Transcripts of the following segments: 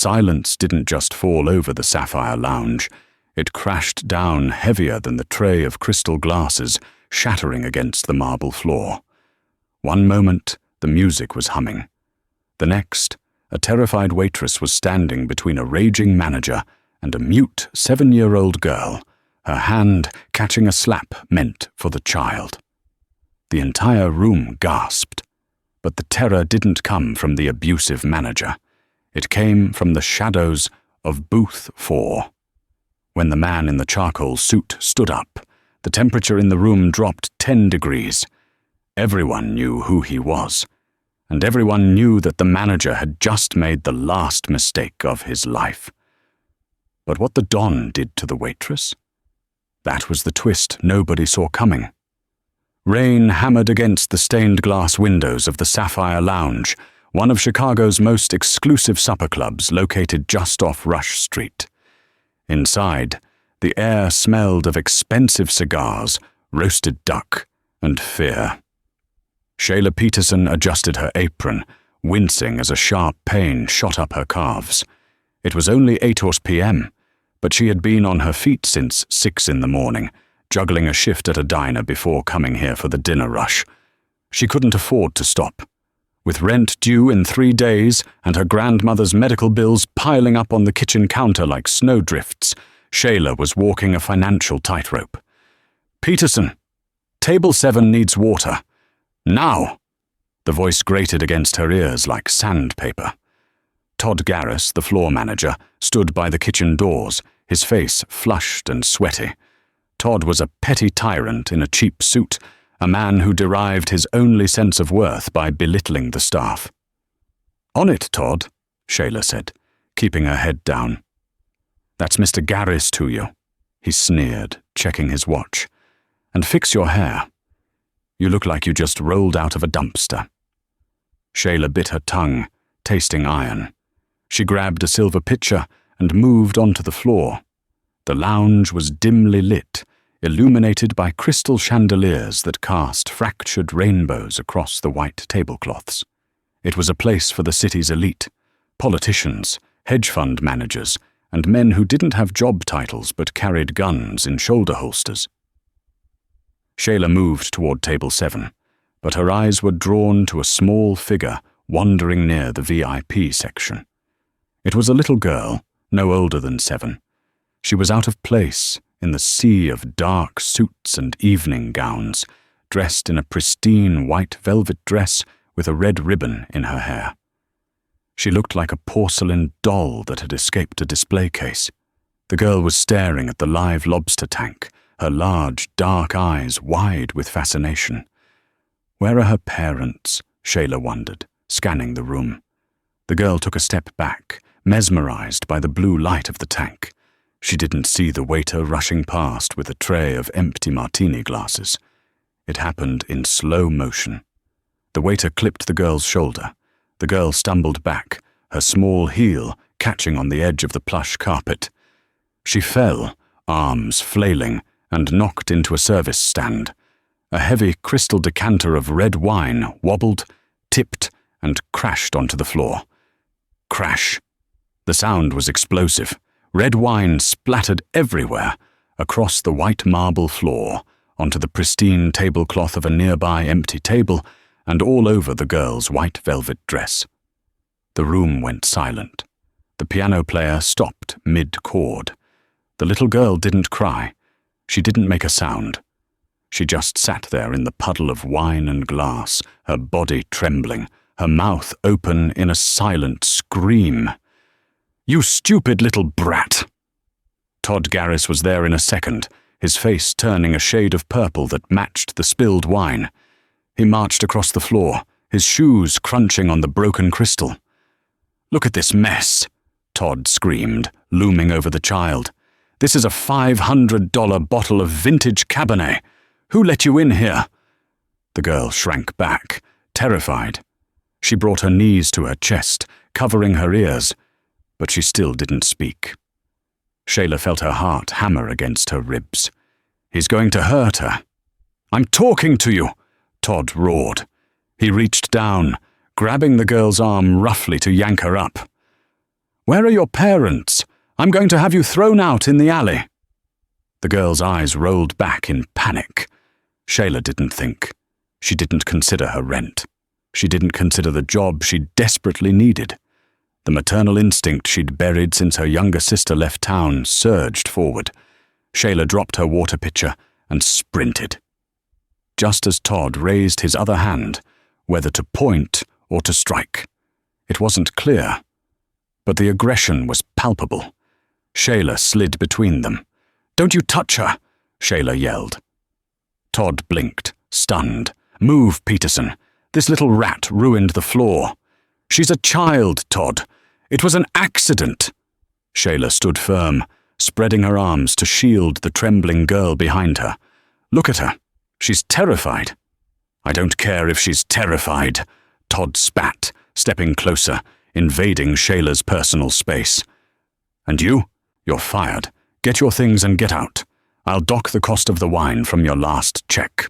silence didn't just fall over the sapphire lounge. It crashed down heavier than the tray of crystal glasses, shattering against the marble floor. One moment, the music was humming. The next, a terrified waitress was standing between a raging manager and a mute 7-year-old girl, her hand catching a slap meant for the child. The entire room gasped, but the terror didn't come from the abusive manager. It came from the shadows of Booth 4. When the man in the charcoal suit stood up, the temperature in the room dropped 10 degrees. Everyone knew who he was, and everyone knew that the manager had just made the last mistake of his life. But what the Don did to the waitress? That was the twist nobody saw coming. Rain hammered against the stained glass windows of the Sapphire Lounge, one of Chicago's most exclusive supper clubs located just off Rush Street. Inside, the air smelled of expensive cigars, roasted duck, and fear. Shayla Peterson adjusted her apron, wincing as a sharp pain shot up her calves. It was only 8 p.m., but she had been on her feet since 6 in the morning, juggling a shift at a diner before coming here for the dinner rush. She couldn't afford to stop. With rent due in 3 days and her grandmother's medical bills piling up on the kitchen counter like snowdrifts, Shayla was walking a financial tightrope. "Peterson, table 7 needs water. Now!" The voice grated against her ears like sandpaper. Todd Garris, the floor manager, stood by the kitchen doors, his face flushed and sweaty. Todd was a petty tyrant in a cheap suit, a man who derived his only sense of worth by belittling the staff. "On it, Todd," Shayla said, keeping her head down. "That's Mr. Garris to you," he sneered, checking his watch. "And fix your hair. You look like you just rolled out of a dumpster." Shayla bit her tongue, tasting iron. She grabbed a silver pitcher and moved onto the floor. The lounge was dimly lit, illuminated by crystal chandeliers that cast fractured rainbows across the white tablecloths. It was a place for the city's elite, politicians, hedge fund managers, and men who didn't have job titles but carried guns in shoulder holsters. Shayla moved toward table 7, but her eyes were drawn to a small figure wandering near the VIP section. It was a little girl, no older than 7. She was out of place in the sea of dark suits and evening gowns, dressed in a pristine white velvet dress with a red ribbon in her hair. She looked like a porcelain doll that had escaped a display case. The girl was staring at the live lobster tank, her large, dark eyes wide with fascination. Where are her parents? Shayla wondered, scanning the room. The girl took a step back, mesmerized by the blue light of the tank. She didn't see the waiter rushing past with a tray of empty martini glasses. It happened in slow motion. The waiter clipped the girl's shoulder. The girl stumbled back, her small heel catching on the edge of the plush carpet. She fell, arms flailing, and knocked into a service stand. A heavy crystal decanter of red wine wobbled, tipped, and crashed onto the floor. Crash. The sound was explosive. Red wine splattered everywhere, across the white marble floor, onto the pristine tablecloth of a nearby empty table, and all over the girl's white velvet dress. The room went silent. The piano player stopped mid-chord. The little girl didn't cry. She didn't make a sound. She just sat there in the puddle of wine and glass, her body trembling, her mouth open in a silent scream. "You stupid little brat!" Todd Garris was there in a second, his face turning a shade of purple that matched the spilled wine. He marched across the floor, his shoes crunching on the broken crystal. "Look at this mess!" Todd screamed, looming over the child. "This is a $500 bottle of vintage Cabernet. Who let you in here?" The girl shrank back, terrified. She brought her knees to her chest, covering her ears, but she still didn't speak. Shayla felt her heart hammer against her ribs. "He's going to hurt her." "I'm talking to you!" Todd roared. He reached down, grabbing the girl's arm roughly to yank her up. Where are your parents? I'm going to have you thrown out in the alley." The girl's eyes rolled back in panic. Shayla didn't think. She didn't consider her rent. She didn't consider the job she desperately needed. The maternal instinct she'd buried since her younger sister left town surged forward. Shayla dropped her water pitcher and sprinted. Just as Todd raised his other hand, whether to point or to strike. It wasn't clear, but the aggression was palpable. Shayla slid between them. "Don't you touch her!" Shayla yelled. Todd blinked, stunned. "Move, Peterson. This little rat ruined the floor." "She's a child, Todd. It was an accident." Shayla stood firm, spreading her arms to shield the trembling girl behind her. "Look at her. She's terrified." "I don't care if she's terrified," Todd spat, stepping closer, invading Shayla's personal space. "And you? You're fired. Get your things and get out. I'll dock the cost of the wine from your last check."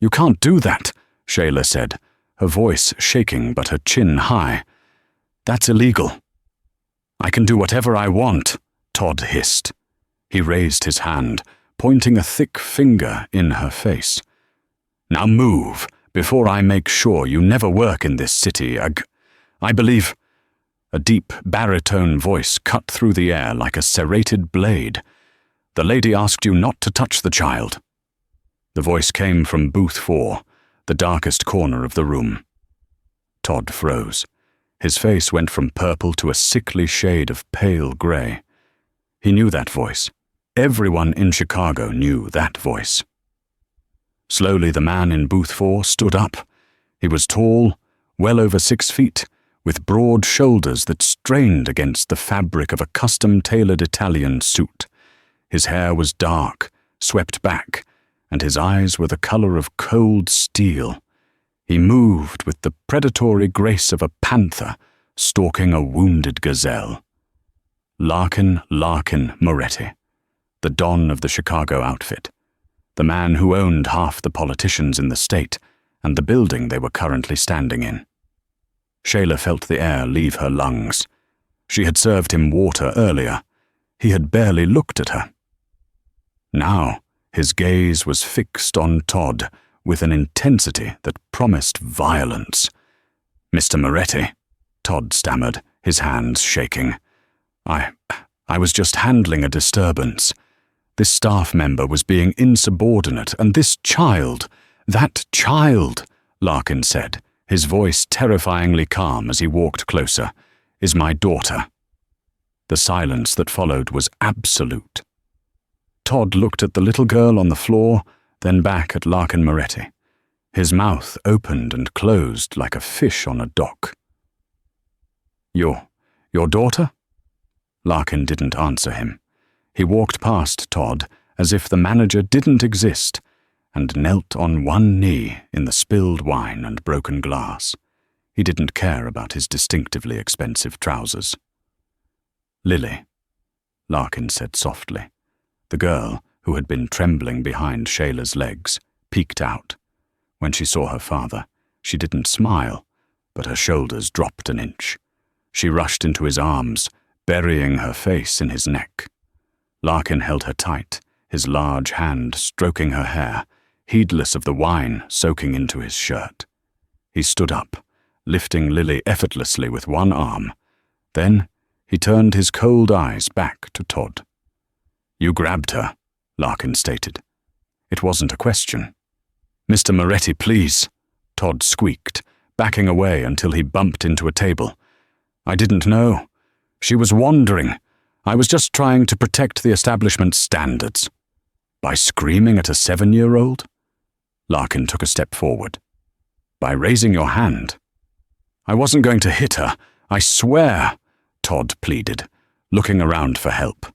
"You can't do that," Shayla said, her voice shaking but her chin high. "That's illegal." "I can do whatever I want," Todd hissed. He raised his hand, pointing a thick finger in her face. "Now move, before I make sure you never work in this city. I believe—" A deep baritone voice cut through the air like a serrated blade. "The lady asked you not to touch the child." The voice came from booth 4, the darkest corner of the room. Todd froze. His face went from purple to a sickly shade of pale gray. He knew that voice. Everyone in Chicago knew that voice. Slowly the man in booth 4 stood up. He was tall, well over 6 feet, with broad shoulders that strained against the fabric of a custom-tailored Italian suit. His hair was dark, swept back, and his eyes were the color of cold steel. He moved with the predatory grace of a panther stalking a wounded gazelle. Larkin Moretti, the don of the Chicago outfit, the man who owned half the politicians in the state and the building they were currently standing in. Shayla felt the air leave her lungs. She had served him water earlier. He had barely looked at her. Now, his gaze was fixed on Todd with an intensity that promised violence. "Mr. Moretti," Todd stammered, his hands shaking. I was just handling a disturbance. This staff member was being insubordinate, and this child, that child," Larkin said, his voice terrifyingly calm as he walked closer, "is my daughter." The silence that followed was absolute. Todd looked at the little girl on the floor, then back at Larkin Moretti. His mouth opened and closed like a fish on a dock. Your daughter?" Larkin didn't answer him. He walked past Todd as if the manager didn't exist and knelt on one knee in the spilled wine and broken glass. He didn't care about his distinctively expensive trousers. "Lily," Larkin said softly. The girl, who had been trembling behind Shayla's legs, peeked out. When she saw her father, she didn't smile, but her shoulders dropped an inch. She rushed into his arms, burying her face in his neck. Larkin held her tight, his large hand stroking her hair, heedless of the wine soaking into his shirt. He stood up, lifting Lily effortlessly with one arm. Then he turned his cold eyes back to Todd. "You grabbed her," Larkin stated. It wasn't a question. "Mr. Moretti, please," Todd squeaked, backing away until he bumped into a table. "I didn't know. She was wandering. I was just trying to protect the establishment's standards." "By screaming at a 7-year-old? Larkin took a step forward. "By raising your hand?" "I wasn't going to hit her, I swear," Todd pleaded, looking around for help.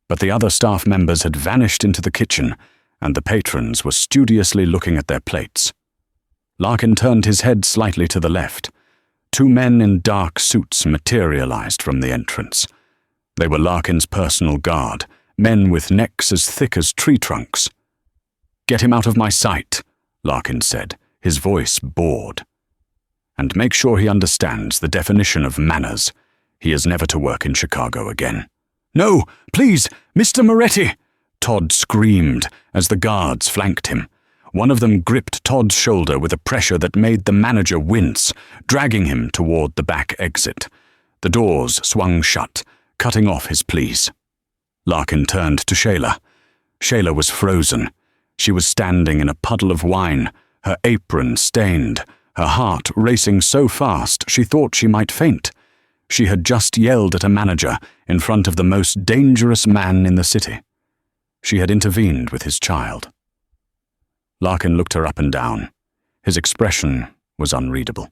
But the other staff members had vanished into the kitchen, and the patrons were studiously looking at their plates. Larkin turned his head slightly to the left. 2 men in dark suits materialized from the entrance. They were Larkin's personal guard, men with necks as thick as tree trunks. "Get him out of my sight," Larkin said, his voice bored. "And make sure he understands the definition of manners. He is never to work in Chicago again. "No, please, Mr. Moretti!" Todd screamed as the guards flanked him. One of them gripped Todd's shoulder with a pressure that made the manager wince, dragging him toward the back exit. The doors swung shut, cutting off his pleas. Larkin turned to Shayla. Shayla was frozen. She was standing in a puddle of wine, her apron stained, her heart racing so fast she thought she might faint. She had just yelled at a manager in front of the most dangerous man in the city. She had intervened with his child. Larkin looked her up and down. His expression was unreadable.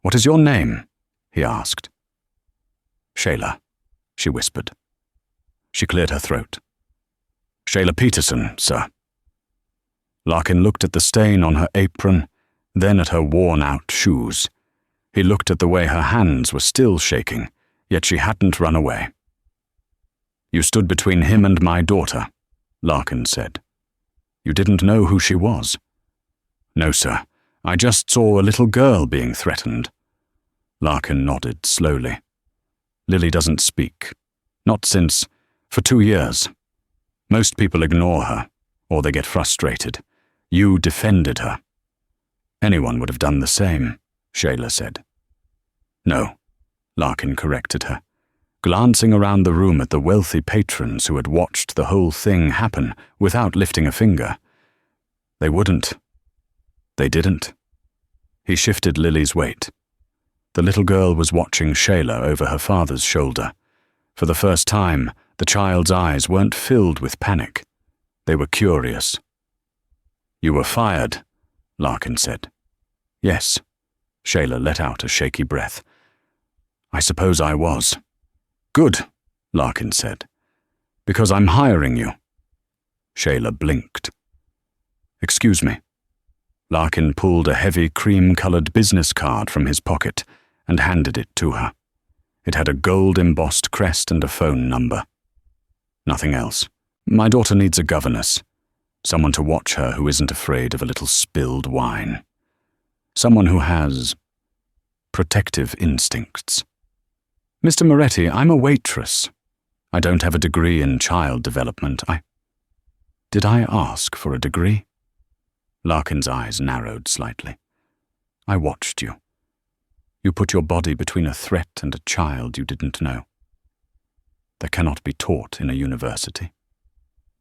"What is your name?" he asked. "Shayla," she whispered. She cleared her throat. "Shayla Peterson, sir." Larkin looked at the stain on her apron, then at her worn-out shoes. He looked at the way her hands were still shaking, yet she hadn't run away. "You stood between him and my daughter," Larkin said. "You didn't know who she was?" "No, sir. I just saw a little girl being threatened." Larkin nodded slowly. "Lily doesn't speak. Not since, for 2 years. Most people ignore her, or they get frustrated. You defended her." "Anyone would have done the same," Shayla said. "No," Larkin corrected her, glancing around the room at the wealthy patrons who had watched the whole thing happen without lifting a finger. "They wouldn't. They didn't." He shifted Lily's weight. The little girl was watching Shayla over her father's shoulder. For the first time, the child's eyes weren't filled with panic. They were curious. "You were fired," Larkin said. "Yes." Shayla let out a shaky breath. "I suppose I was." "Good," Larkin said. "Because I'm hiring you." Shayla blinked. "Excuse me." Larkin pulled a heavy cream-colored business card from his pocket and handed it to her. It had a gold-embossed crest and a phone number. "Nothing else. My daughter needs a governess. Someone to watch her who isn't afraid of a little spilled wine. Someone who has protective instincts." "Mr. Moretti, I'm a waitress. I don't have a degree in child development. Did I ask for a degree?" Larkin's eyes narrowed slightly. "I watched you. You put your body between a threat and a child you didn't know. That cannot be taught in a university."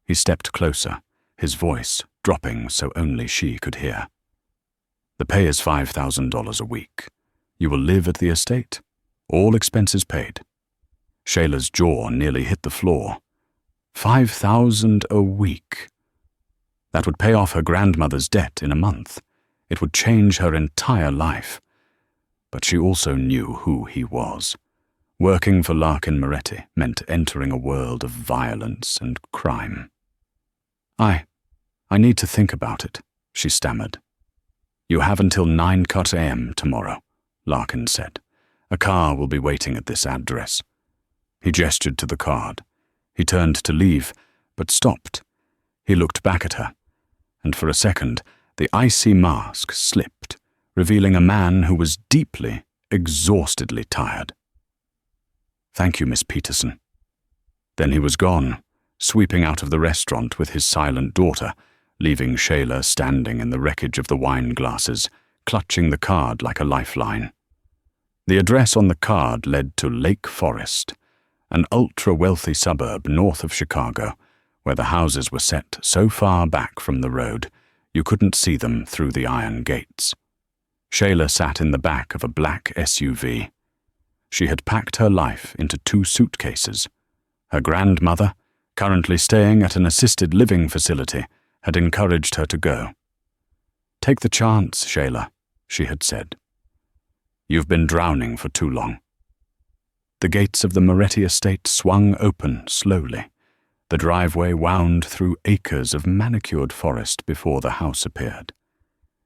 He stepped closer, his voice dropping so only she could hear. "The pay is $5,000 a week. You will live at the estate. All expenses paid." Shayla's jaw nearly hit the floor. $5,000 a week. That would pay off her grandmother's debt in a month. It would change her entire life. But she also knew who he was. Working for Larkin Moretti meant entering a world of violence and crime. I need to think about it," she stammered. "You have until 9 a.m. tomorrow," Larkin said. "A car will be waiting at this address." He gestured to the card. He turned to leave, but stopped. He looked back at her, and for a second, the icy mask slipped, revealing a man who was deeply, exhaustedly tired. "Thank you, Miss Peterson." Then he was gone, sweeping out of the restaurant with his silent daughter, leaving Shayla standing in the wreckage of the wine glasses, clutching the card like a lifeline. The address on the card led to Lake Forest, an ultra-wealthy suburb north of Chicago, where the houses were set so far back from the road you couldn't see them through the iron gates. Shayla sat in the back of a black SUV. She had packed her life into 2 suitcases. Her grandmother, currently staying at an assisted living facility, had encouraged her to go. "Take the chance, Shayla," she had said. "You've been drowning for too long." The gates of the Moretti estate swung open slowly. The driveway wound through acres of manicured forest before the house appeared.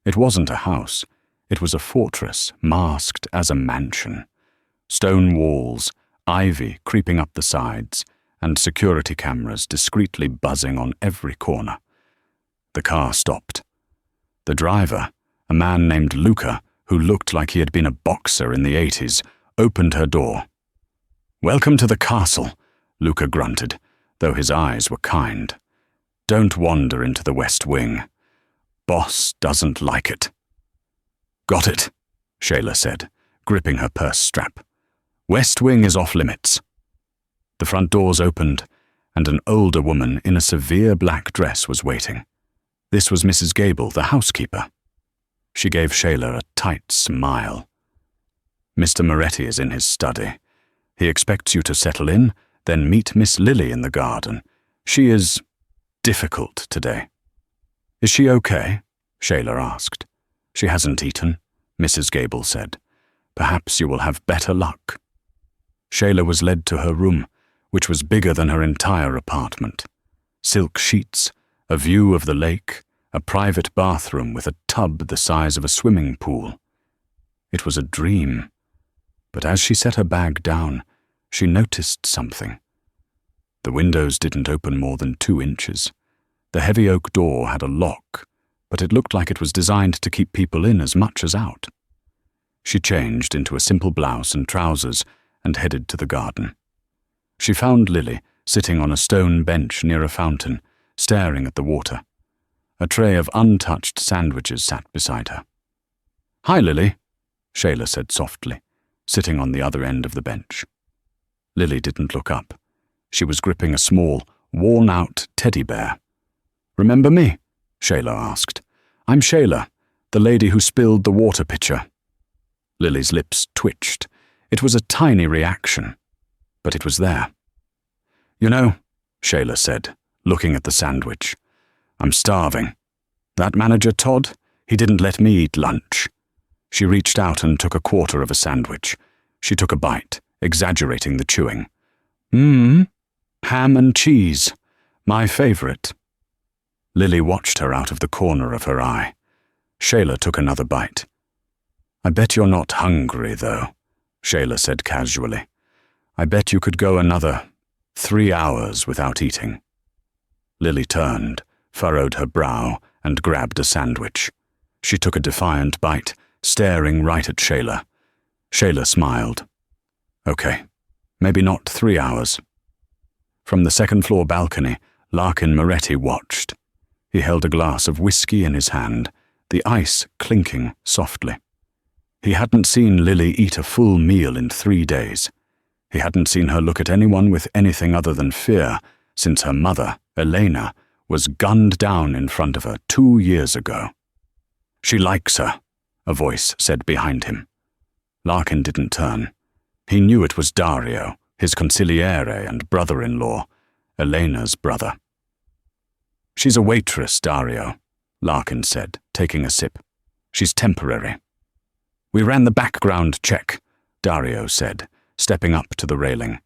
It wasn't a house. It was a fortress masked as a mansion. Stone walls, ivy creeping up the sides, and security cameras discreetly buzzing on every corner. The car stopped. The driver, a man named Luca, who looked like he had been a boxer in the 80s, opened her door. "Welcome to the castle," Luca grunted, though his eyes were kind. "Don't wander into the West Wing. Boss doesn't like it." "Got it," Shayla said, gripping her purse strap. "West Wing is off limits." The front doors opened, and an older woman in a severe black dress was waiting. This was Mrs. Gable, the housekeeper. She gave Shayla a tight smile. "Mr. Moretti is in his study. He expects you to settle in, then meet Miss Lily in the garden. She is difficult today." "Is she okay?" Shayla asked. "She hasn't eaten," Mrs. Gable said. "Perhaps you will have better luck." Shayla was led to her room, which was bigger than her entire apartment. Silk sheets, a view of the lake, a private bathroom with a tub the size of a swimming pool. It was a dream. But as she set her bag down, she noticed something. The windows didn't open more than 2 inches. The heavy oak door had a lock, but it looked like it was designed to keep people in as much as out. She changed into a simple blouse and trousers and headed to the garden. She found Lily sitting on a stone bench near a fountain, staring at the water. A tray of untouched sandwiches sat beside her. "Hi, Lily," Shayla said softly, sitting on the other end of the bench. Lily didn't look up. She was gripping a small, worn-out teddy bear. "Remember me?" Shayla asked. "I'm Shayla, the lady who spilled the water pitcher." Lily's lips twitched. It was a tiny reaction, but it was there. "You know," Shayla said, looking at the sandwich, "I'm starving. That manager Todd, he didn't let me eat lunch." She reached out and took a quarter of a sandwich. She took a bite, exaggerating the chewing. Ham and cheese. My favorite." Lily watched her out of the corner of her eye. Shayla took another bite. "I bet you're not hungry, though," Shayla said casually. "I bet you could go another 3 hours without eating." Lily turned, furrowed her brow, and grabbed a sandwich. She took a defiant bite, staring right at Shayla. Shayla smiled. "Okay, maybe not 3 hours." From the second-floor balcony, Larkin Moretti watched. He held a glass of whiskey in his hand, the ice clinking softly. He hadn't seen Lily eat a full meal in 3 days. He hadn't seen her look at anyone with anything other than fear since her mother, Elena, was gunned down in front of her 2 years ago. "She likes her," a voice said behind him. Larkin didn't turn. He knew it was Dario, his consigliere and brother-in-law, Elena's brother. "She's a waitress, Dario," Larkin said, taking a sip. "She's temporary." "We ran the background check," Dario said, stepping up to the railing.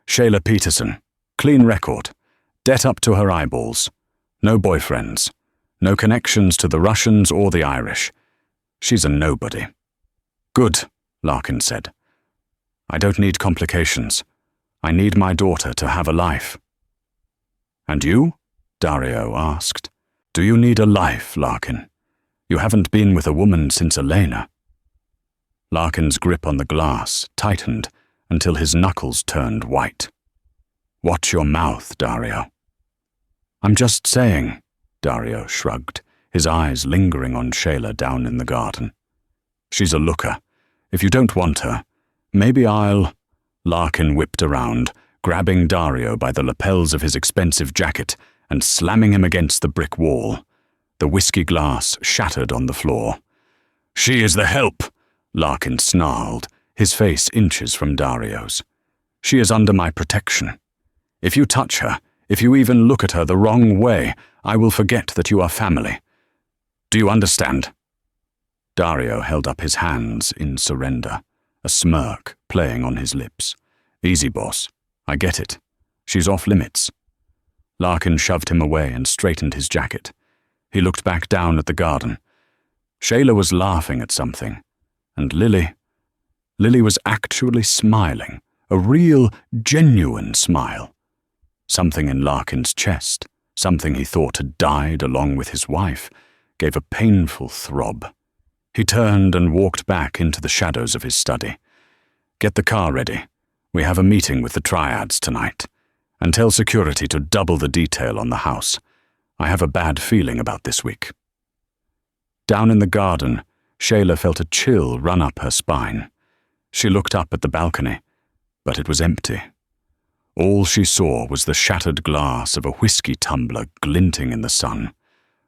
"Shayla Peterson, clean record, debt up to her eyeballs. No boyfriends, no connections to the Russians or the Irish. She's a nobody." "Good," Larkin said. "I don't need complications. I need my daughter to have a life." "And you?" Dario asked. "Do you need a life, Larkin? You haven't been with a woman since Elena." Larkin's grip on the glass tightened until his knuckles turned white. "Watch your mouth, Dario." "I'm just saying," Dario shrugged, his eyes lingering on Shayla down in the garden. "She's a looker. If you don't want her, maybe I'll—" Larkin whipped around, grabbing Dario by the lapels of his expensive jacket and slamming him against the brick wall. The whiskey glass shattered on the floor. "She is the help," Larkin snarled, his face inches from Dario's. "She is under my protection. If you touch her, if you even look at her the wrong way, I will forget that you are family. Do you understand?" Dario held up his hands in surrender, a smirk playing on his lips. "Easy, boss. I get it. She's off limits." Larkin shoved him away and straightened his jacket. He looked back down at the garden. Shayla was laughing at something, and Lily was actually smiling, a real, genuine smile. Something in Larkin's chest, something he thought had died along with his wife, gave a painful throb. He turned and walked back into the shadows of his study. Get the car ready. We have a meeting with the triads tonight. And tell security to double the detail on the house. I have a bad feeling about this week." Down in the garden, Shayla felt a chill run up her spine. She looked up at the balcony, but it was empty. All she saw was the shattered glass of a whiskey tumbler glinting in the sun,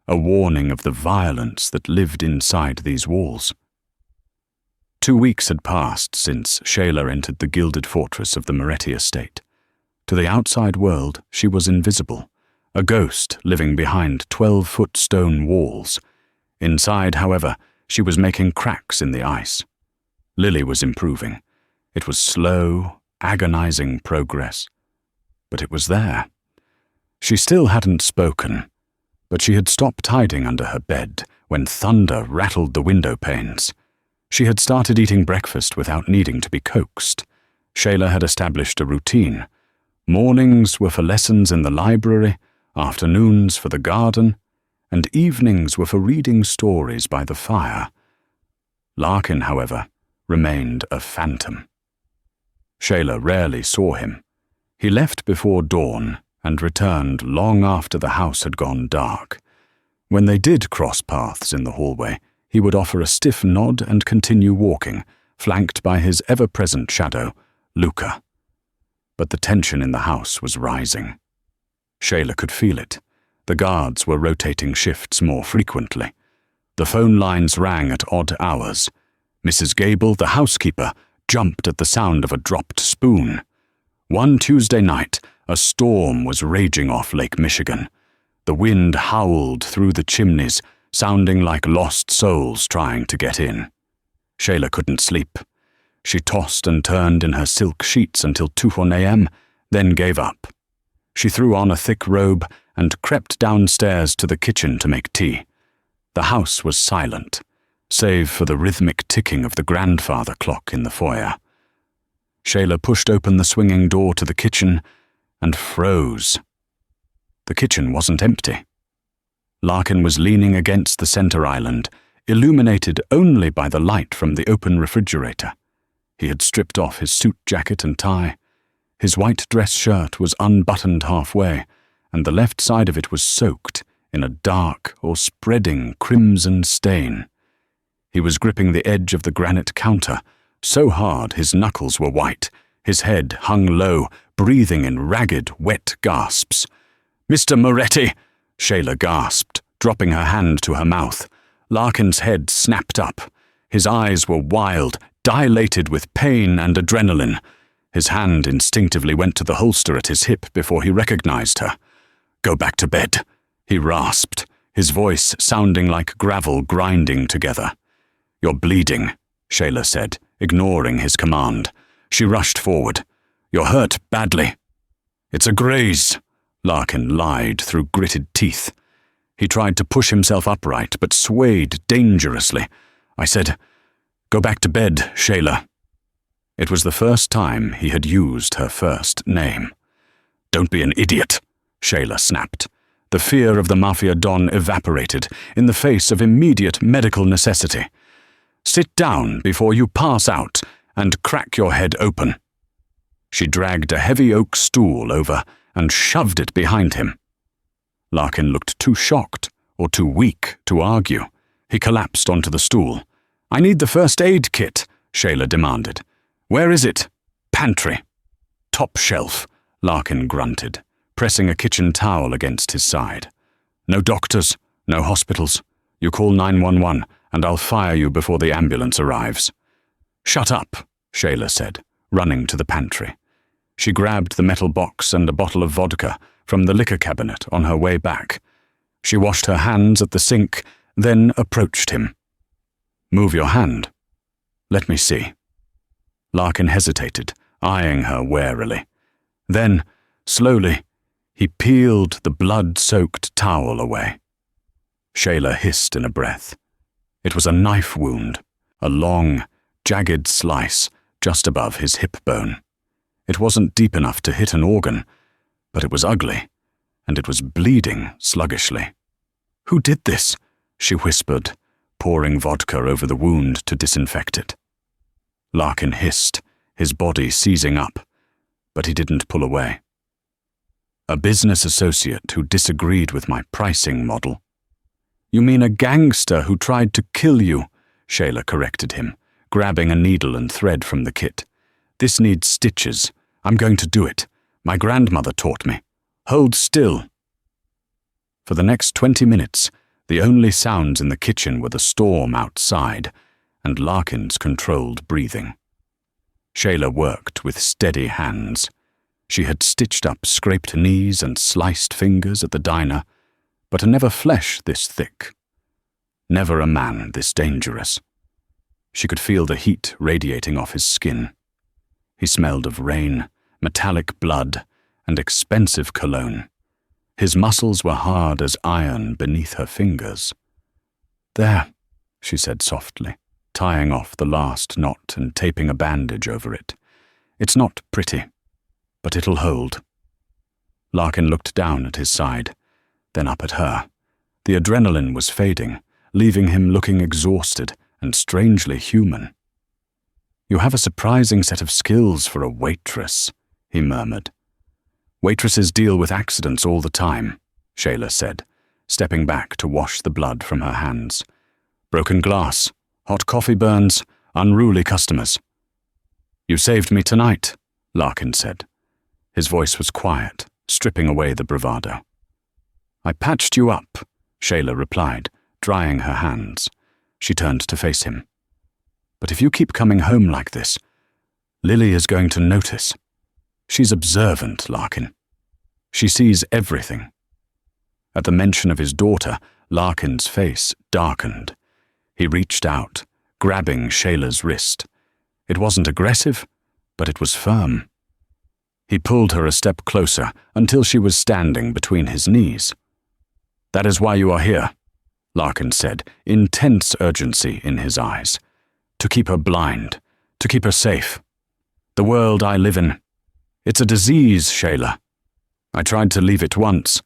a warning of the violence that lived inside these walls. 2 weeks had passed since Shayla entered the gilded fortress of the Moretti estate. To the outside world, she was invisible, a ghost living behind 12-foot stone walls. Inside, however, she was making cracks in the ice. Lily was improving. It was slow, agonizing progress. But it was there. She still hadn't spoken, but she had stopped hiding under her bed when thunder rattled the window panes. She had started eating breakfast without needing to be coaxed. Shayla had established a routine. Mornings were for lessons in the library, afternoons for the garden, and evenings were for reading stories by the fire. Larkin, however, remained a phantom. Shayla rarely saw him. He left before dawn and returned long after the house had gone dark. When they did cross paths in the hallway, he would offer a stiff nod and continue walking, flanked by his ever-present shadow, Luca. But the tension in the house was rising. Shayla could feel it. The guards were rotating shifts more frequently. The phone lines rang at odd hours. Mrs. Gable, the housekeeper, jumped at the sound of a dropped spoon. One Tuesday night, a storm was raging off Lake Michigan. The wind howled through the chimneys, sounding like lost souls trying to get in. Shayla couldn't sleep. She tossed and turned in her silk sheets until 2 a.m., then gave up. She threw on a thick robe and crept downstairs to the kitchen to make tea. The house was silent, save for the rhythmic ticking of the grandfather clock in the foyer. Shayla pushed open the swinging door to the kitchen and froze. The kitchen wasn't empty. Larkin was leaning against the center island, illuminated only by the light from the open refrigerator. He had stripped off his suit jacket and tie. His white dress shirt was unbuttoned halfway, and the left side of it was soaked in a dark or spreading crimson stain. He was gripping the edge of the granite counter, so hard his knuckles were white, his head hung low, breathing in ragged, wet gasps. "Mr. Moretti!" Shayla gasped, dropping her hand to her mouth. Larkin's head snapped up. His eyes were wild, dilated with pain and adrenaline. His hand instinctively went to the holster at his hip before he recognized her. "Go back to bed," he rasped, his voice sounding like gravel grinding together. "You're bleeding," Shayla said, ignoring his command. She rushed forward. "You're hurt badly." "It's a graze," Larkin lied through gritted teeth. He tried to push himself upright, but swayed dangerously. I said, "Go back to bed, Shayla." It was the first time he had used her first name. "Don't be an idiot," Shayla snapped. The fear of the Mafia Don evaporated in the face of immediate medical necessity. "Sit down before you pass out and crack your head open." She dragged a heavy oak stool over and shoved it behind him. Larkin looked too shocked or too weak to argue. He collapsed onto the stool. "I need the first aid kit," Shayla demanded. "Where is it?" "Pantry." "Top shelf," Larkin grunted, pressing a kitchen towel against his side. "No doctors, no hospitals. You call 911 and I'll fire you before the ambulance arrives." "Shut up," Shayla said, running to the pantry. She grabbed the metal box and a bottle of vodka from the liquor cabinet on her way back. She washed her hands at the sink, then approached him. "Move your hand." "Let me see." Larkin hesitated, eyeing her warily. Then, slowly, he peeled the blood-soaked towel away. Shayla hissed in a breath. It was a knife wound, a long, jagged slice just above his hip bone. It wasn't deep enough to hit an organ, but it was ugly, and it was bleeding sluggishly. "Who did this?" she whispered, pouring vodka over the wound to disinfect it. Larkin hissed, his body seizing up, but he didn't pull away. A business associate who disagreed with my pricing model. You mean a gangster who tried to kill you, Shayla corrected him, grabbing a needle and thread from the kit. This needs stitches. I'm going to do it. My grandmother taught me. Hold still. For the next 20 minutes, the only sounds in the kitchen were the storm outside and Larkin's controlled breathing. Shayla worked with steady hands. She had stitched up scraped knees and sliced fingers at the diner, but never flesh this thick. Never a man this dangerous. She could feel the heat radiating off his skin. He smelled of rain, metallic blood, and expensive cologne. His muscles were hard as iron beneath her fingers. There, she said softly, tying off the last knot and taping a bandage over it. It's not pretty, but it'll hold. Larkin looked down at his side, then up at her. The adrenaline was fading, leaving him looking exhausted and strangely human. You have a surprising set of skills for a waitress, he murmured. Waitresses deal with accidents all the time, Shayla said, stepping back to wash the blood from her hands. Broken glass, hot coffee burns, unruly customers. You saved me tonight, Larkin said. His voice was quiet, stripping away the bravado. I patched you up, Shayla replied, drying her hands. She turned to face him. But if you keep coming home like this, Lily is going to notice. She's observant, Larkin. She sees everything. At the mention of his daughter, Larkin's face darkened. He reached out, grabbing Shayla's wrist. It wasn't aggressive, but it was firm. He pulled her a step closer until she was standing between his knees. That is why you are here, Larkin said, intense urgency in his eyes. To keep her blind, to keep her safe. The world I live in, it's a disease, Shayla. I tried to leave it once,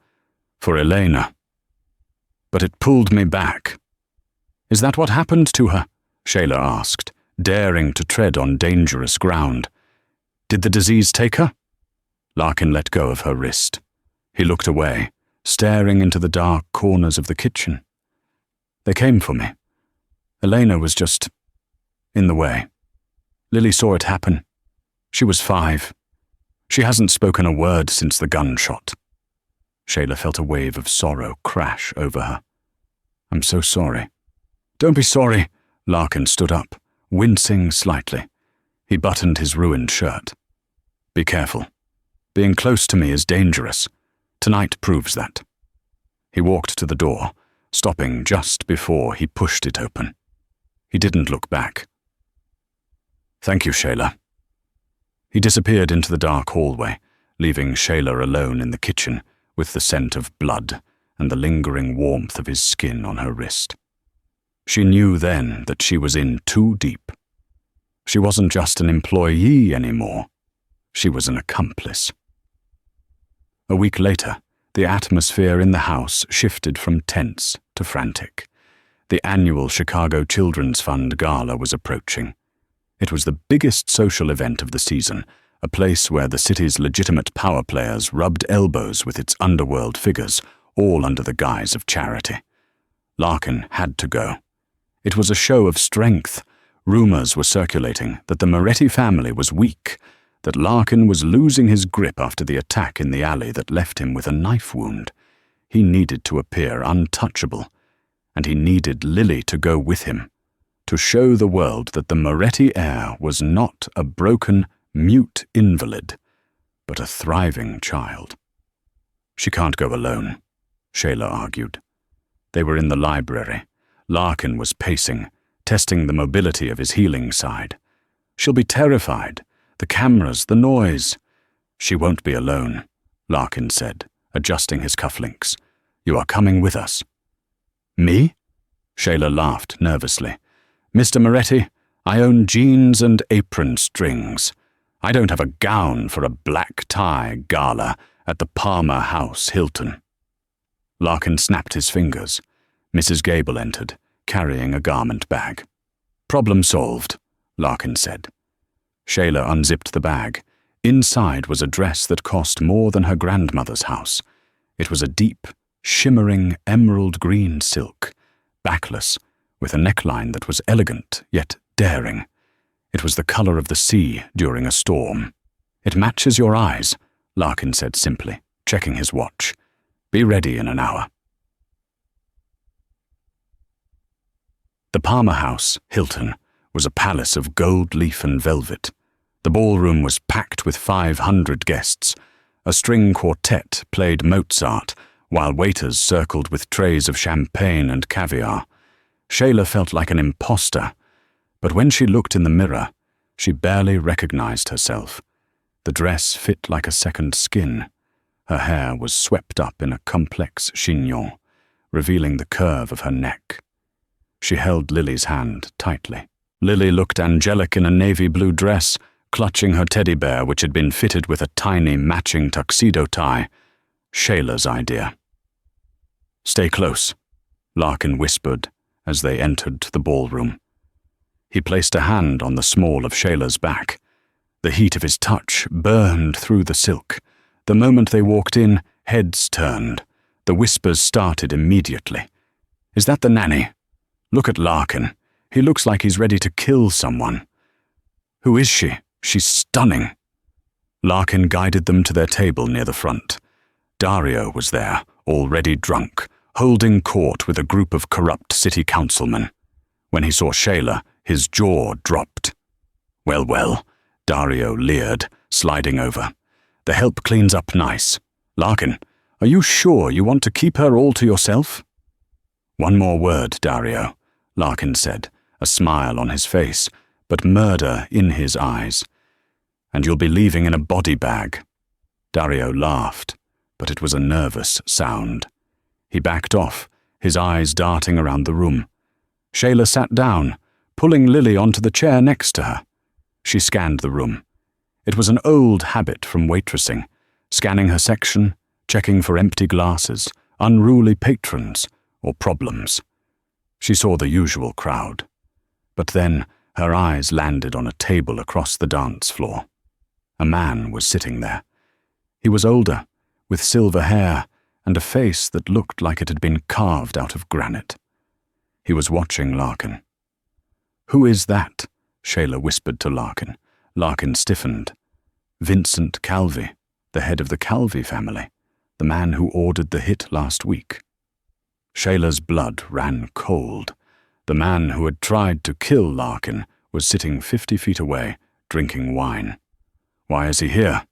for Elena. But it pulled me back. Is that what happened to her? Shayla asked, daring to tread on dangerous ground. Did the disease take her? Larkin let go of her wrist. He looked away, staring into the dark corners of the kitchen. They came for me. Elena was just in the way. Lily saw it happen. She was 5. She hasn't spoken a word since the gunshot. Shayla felt a wave of sorrow crash over her. I'm so sorry. Don't be sorry. Larkin stood up, wincing slightly. He buttoned his ruined shirt. Be careful. Being close to me is dangerous. Tonight proves that. He walked to the door, stopping just before he pushed it open. He didn't look back. Thank you, Shayla. He disappeared into the dark hallway, leaving Shayla alone in the kitchen with the scent of blood and the lingering warmth of his skin on her wrist. She knew then that she was in too deep. She wasn't just an employee anymore. She was an accomplice. A week later, the atmosphere in the house shifted from tense to frantic. The annual Chicago Children's Fund Gala was approaching. It was the biggest social event of the season, a place where the city's legitimate power players rubbed elbows with its underworld figures, all under the guise of charity. Larkin had to go. It was a show of strength. Rumors were circulating that the Moretti family was weak, that Larkin was losing his grip after the attack in the alley that left him with a knife wound. He needed to appear untouchable, and he needed Lily to go with him, to show the world that the Moretti heir was not a broken, mute invalid, but a thriving child. She can't go alone, Shayla argued. They were in the library. Larkin was pacing, testing the mobility of his healing side. She'll be terrified. The cameras, the noise. She won't be alone, Larkin said, adjusting his cufflinks. You are coming with us. Me? Shayla laughed nervously. Mr. Moretti, I own jeans and apron strings. I don't have a gown for a black tie gala at the Palmer House Hilton. Larkin snapped his fingers. Mrs. Gable entered, carrying a garment bag. Problem solved, Larkin said. Shayla unzipped the bag. Inside was a dress that cost more than her grandmother's house. It was a deep, shimmering emerald green silk, backless, with a neckline that was elegant yet daring. It was the color of the sea during a storm. "It matches your eyes," Larkin said simply, checking his watch. "Be ready in an hour." The Palmer House, Hilton, was a palace of gold leaf and velvet. The ballroom was packed with 500 guests. A string quartet played Mozart, while waiters circled with trays of champagne and caviar. Shayla felt like an imposter, but when she looked in the mirror, she barely recognized herself. The dress fit like a second skin. Her hair was swept up in a complex chignon, revealing the curve of her neck. She held Lily's hand tightly. Lily looked angelic in a navy blue dress, clutching her teddy bear which had been fitted with a tiny matching tuxedo tie. Shayla's idea. "Stay close," Larkin whispered as they entered the ballroom. He placed a hand on the small of Shayla's back. The heat of his touch burned through the silk. The moment they walked in, heads turned. The whispers started immediately. "Is that the nanny? Look at Larkin. He looks like he's ready to kill someone. Who is she? She's stunning." Larkin guided them to their table near the front. Dario was there, already drunk, holding court with a group of corrupt city councilmen. When he saw Shayla, his jaw dropped. "Well, well," Dario leered, sliding over. "The help cleans up nice. Larkin, are you sure you want to keep her all to yourself?" "One more word, Dario," Larkin said, a smile on his face, but murder in his eyes. "And you'll be leaving in a body bag." Dario laughed, but it was a nervous sound. He backed off, his eyes darting around the room. Shayla sat down, pulling Lily onto the chair next to her. She scanned the room. It was an old habit from waitressing, scanning her section, checking for empty glasses, unruly patrons, or problems. She saw the usual crowd. But then her eyes landed on a table across the dance floor. A man was sitting there. He was older, with silver hair and a face that looked like it had been carved out of granite. He was watching Larkin. "Who is that?" Shayla whispered to Larkin. Larkin stiffened. "Vincent Calvi, the head of the Calvi family, the man who ordered the hit last week." Shayla's blood ran cold. The man who had tried to kill Larkin was sitting 50 feet away, drinking wine. "Why is he here?"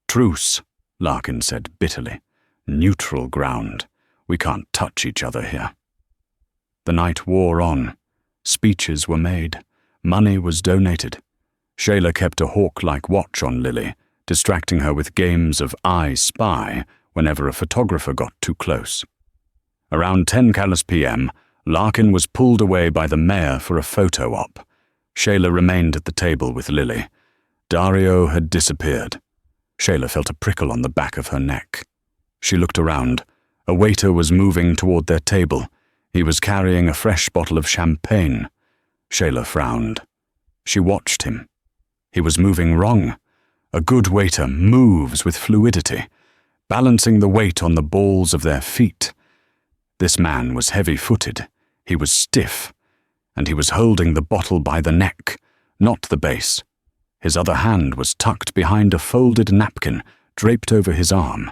"Truce," Larkin said bitterly. "Neutral ground. We can't touch each other here." The night wore on. Speeches were made. Money was donated. Shayla kept a hawk-like watch on Lily, distracting her with games of I Spy whenever a photographer got too close. Around 10 p.m., Larkin was pulled away by the mayor for a photo op. Shayla remained at the table with Lily. Dario had disappeared. Shayla felt a prickle on the back of her neck. She looked around. A waiter was moving toward their table. He was carrying a fresh bottle of champagne. Shayla frowned. She watched him. He was moving wrong. A good waiter moves with fluidity, balancing the weight on the balls of their feet. This man was heavy-footed. He was stiff, and he was holding the bottle by the neck, not the base. His other hand was tucked behind a folded napkin draped over his arm.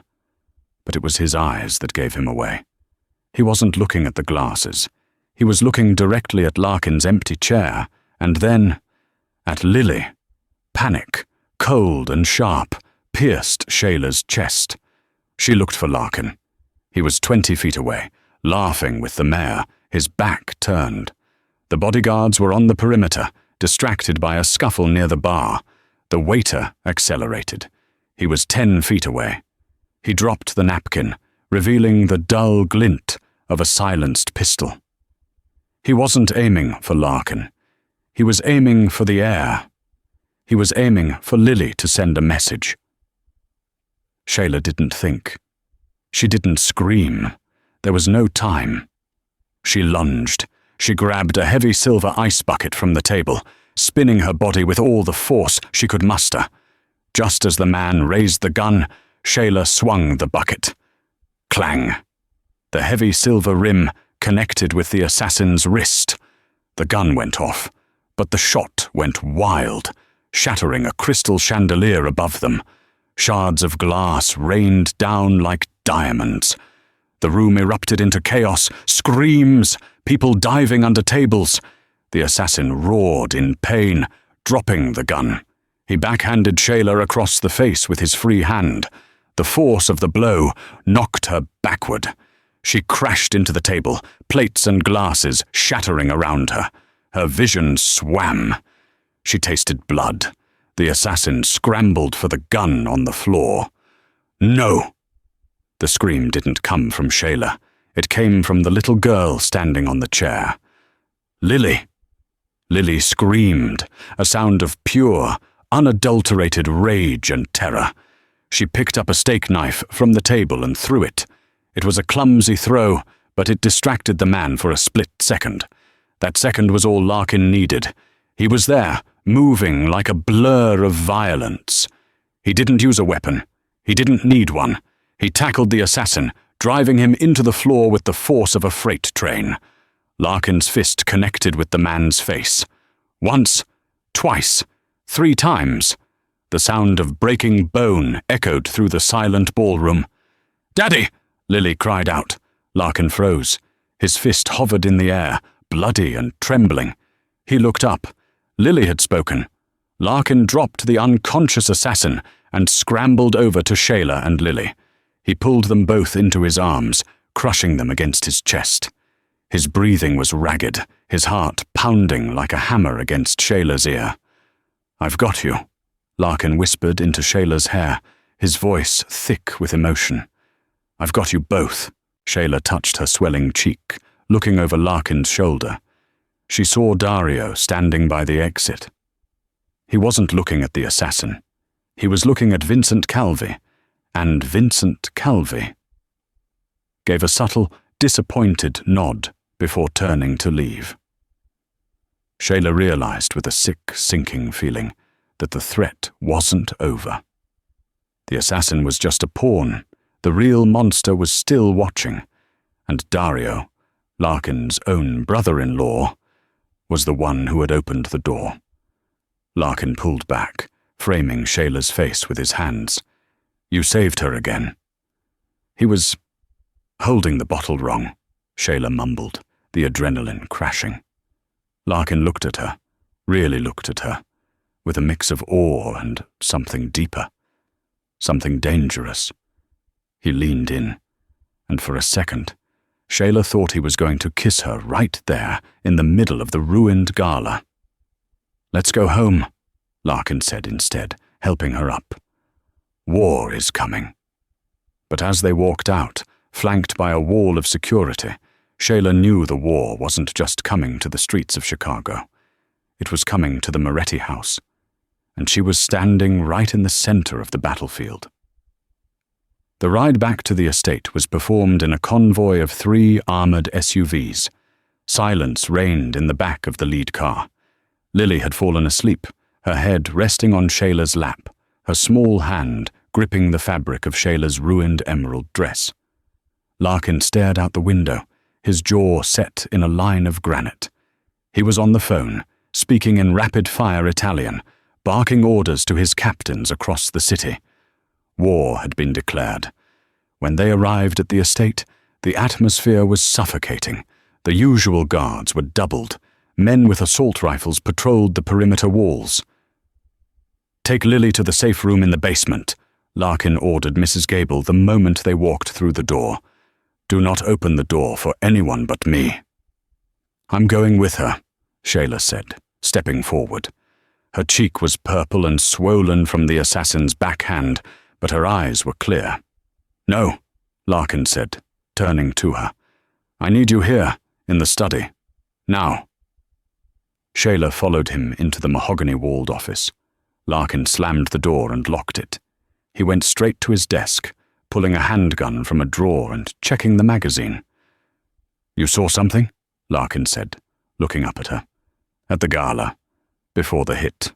But it was his eyes that gave him away. He wasn't looking at the glasses. He was looking directly at Larkin's empty chair, and then at Lily. Panic, cold and sharp, pierced Shayla's chest. She looked for Larkin. He was 20 feet away, laughing with the mayor, his back turned. The bodyguards were on the perimeter, distracted by a scuffle near the bar. The waiter accelerated. He was 10 feet away. He dropped the napkin, revealing the dull glint of a silenced pistol. He wasn't aiming for Larkin. He was aiming for the air. He was aiming for Lily to send a message. Shayla didn't think. She didn't scream. There was no time. She lunged. She grabbed a heavy silver ice bucket from the table, spinning her body with all the force she could muster. Just as the man raised the gun, Shayla swung the bucket. Clang! The heavy silver rim connected with the assassin's wrist. The gun went off, but the shot went wild, shattering a crystal chandelier above them. Shards of glass rained down like diamonds. The room erupted into chaos, screams, people diving under tables. The assassin roared in pain, dropping the gun. He backhanded Shayla across the face with his free hand. The force of the blow knocked her backward. She crashed into the table, plates and glasses shattering around her. Her vision swam. She tasted blood. The assassin scrambled for the gun on the floor. No! The scream didn't come from Shayla. It came from the little girl standing on the chair. Lily! Lily screamed, a sound of pure, unadulterated rage and terror. She picked up a steak knife from the table and threw it. It was a clumsy throw, but it distracted the man for a split second. That second was all Larkin needed. He was there, moving like a blur of violence. He didn't use a weapon. He didn't need one. He tackled the assassin, driving him into the floor with the force of a freight train. Larkin's fist connected with the man's face. Once, twice, 3 times. The sound of breaking bone echoed through the silent ballroom. "Daddy!" Lily cried out. Larkin froze. His fist hovered in the air, bloody and trembling. He looked up. Lily had spoken. Larkin dropped the unconscious assassin and scrambled over to Shayla and Lily. He pulled them both into his arms, crushing them against his chest. His breathing was ragged, his heart pounding like a hammer against Shayla's ear. "I've got you," Larkin whispered into Shayla's hair, his voice thick with emotion. "I've got you both." Shayla touched her swelling cheek, looking over Larkin's shoulder. She saw Dario standing by the exit. He wasn't looking at the assassin. He was looking at Vincent Calvi, and Vincent Calvi gave a subtle, disappointed nod before turning to leave. Shayla realized with a sick, sinking feeling that the threat wasn't over. The assassin was just a pawn. The real monster was still watching, and Dario, Larkin's own brother-in-law, was the one who had opened the door. Larkin pulled back, framing Shayla's face with his hands. "You saved her again." "He was holding the bottle wrong," Shayla mumbled, the adrenaline crashing. Larkin looked at her, really looked at her, with a mix of awe and something deeper, something dangerous. He leaned in, and for a second, Shayla thought he was going to kiss her right there in the middle of the ruined gala. "Let's go home," Larkin said instead, helping her up. "War is coming." But as they walked out, flanked by a wall of security, Shayla knew the war wasn't just coming to the streets of Chicago. It was coming to the Moretti house, and she was standing right in the center of the battlefield. The ride back to the estate was performed in a convoy of 3 armored SUVs. Silence reigned in the back of the lead car. Lily had fallen asleep, her head resting on Shayla's lap, her small hand gripping the fabric of Shayla's ruined emerald dress. Larkin stared out the window, his jaw set in a line of granite. He was on the phone, speaking in rapid-fire Italian, barking orders to his captains across the city. War had been declared. When they arrived at the estate, the atmosphere was suffocating. The usual guards were doubled. Men with assault rifles patrolled the perimeter walls. "Take Lily to the safe room in the basement," Larkin ordered Mrs. Gable the moment they walked through the door. "Do not open the door for anyone but me." "I'm going with her," Shayla said, stepping forward. Her cheek was purple and swollen from the assassin's backhand, but her eyes were clear. "No," Larkin said, turning to her. "I need you here, in the study. Now." Shayla followed him into the mahogany-walled office. Larkin slammed the door and locked it. He went straight to his desk, pulling a handgun from a drawer and checking the magazine. "You saw something?" Larkin said, looking up at her. "At the gala. Before the hit.